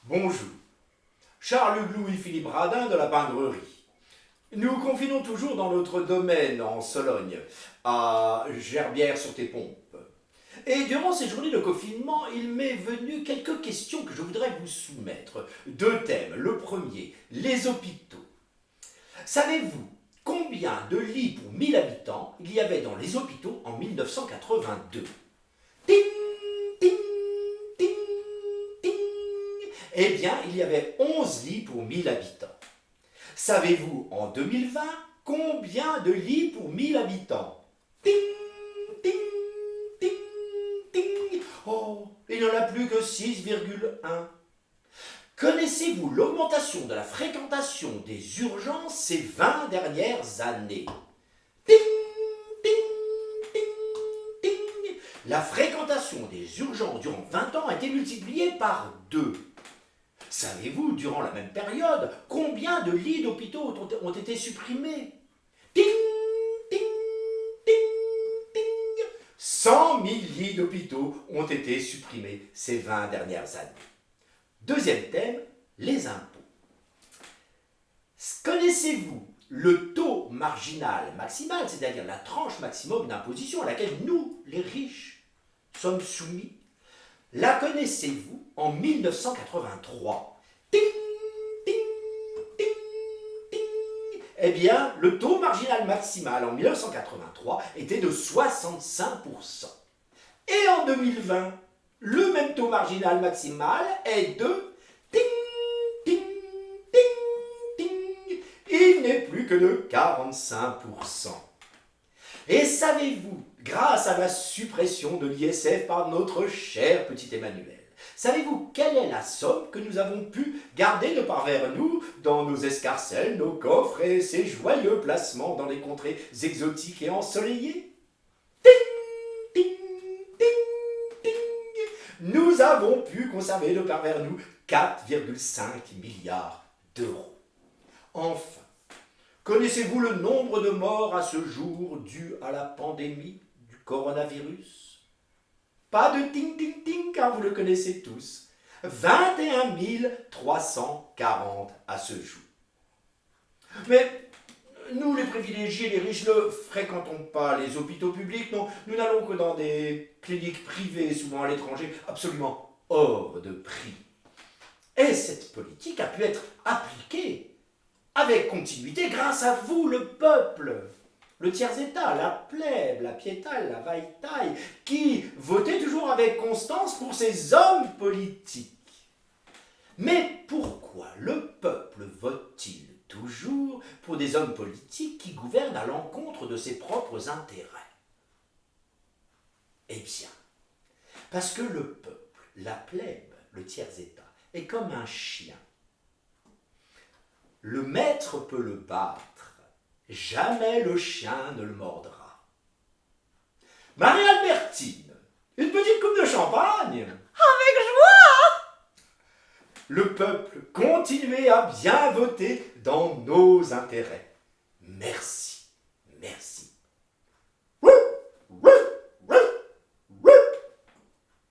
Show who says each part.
Speaker 1: Bonjour. Charles Glou et Philippe Radin de la Pingrerie. Nous confinons toujours dans notre domaine en Sologne, à Gerbières-sur-Tépompes. Et durant ces journées de confinement, il m'est venu quelques questions que je voudrais vous soumettre. Deux thèmes. Le premier, les hôpitaux. Savez-vous combien de lits pour 1000 habitants il y avait dans les hôpitaux en 1982 ? Ting, ting, ting, ting. Eh bien, il y avait 11 lits pour 1000 habitants. Savez-vous en 2020 combien de lits pour 1000 habitants ? Ting, ting, ting, ting. Oh, il n'y en a plus que 6,1. Connaissez-vous l'augmentation de la fréquentation des urgences ces 20 dernières années ? Ting, ting, ting, ting. La fréquentation des urgences durant 20 ans a été multipliée par 2. Savez-vous, durant la même période, combien de lits d'hôpitaux ont été supprimés ? Ting, ting, ting, ting. 100 000 lits d'hôpitaux ont été supprimés ces 20 dernières années. Deuxième thème, les impôts. Connaissez-vous le taux marginal maximal, c'est-à-dire la tranche maximum d'imposition à laquelle nous, les riches, sommes soumis ? La connaissez-vous en 1983 ? Ting, ting, ting, ting. Eh bien, le taux marginal maximal en 1983 était de 65%. Et en 2020, le même taux marginal maximal est de ting, ting, ting, ting. Il n'est plus que de 45%. Et savez-vous, grâce à la suppression de l'ISF par notre cher petit Emmanuel, savez-vous quelle est la somme que nous avons pu garder de par vers nous dans nos escarcelles, nos coffres et ces joyeux placements dans les contrées exotiques et ensoleillées ? Ting, ting, ting, ting. Nous avons pu conserver de par vers nous 4,5 milliards d'euros. Enfin, connaissez-vous le nombre de morts à ce jour dû à la pandémie du coronavirus ? Pas de ting-ting-ting car vous le connaissez tous. 21 340 à ce jour. Mais nous, les privilégiés, les riches, ne fréquentons pas les hôpitaux publics. Non, nous n'allons que dans des cliniques privées, souvent à l'étranger, absolument hors de prix. Et cette politique a pu être appliquée avec continuité grâce à vous, le peuple, le tiers-état, la plèbe, la piétale, la vaille-taille, qui votait toujours avec constance pour ces hommes politiques. Mais pourquoi le peuple vote-t-il toujours pour des hommes politiques qui gouvernent à l'encontre de ses propres intérêts ? Eh bien, parce que le peuple, la plèbe, le tiers-état, est comme un chien. Le maître peut le battre, jamais le chien ne le mordra. Marie-Albertine, une petite coupe de champagne ?
Speaker 2: Avec joie !
Speaker 1: Le peuple, continuez à bien voter dans nos intérêts. Merci, merci.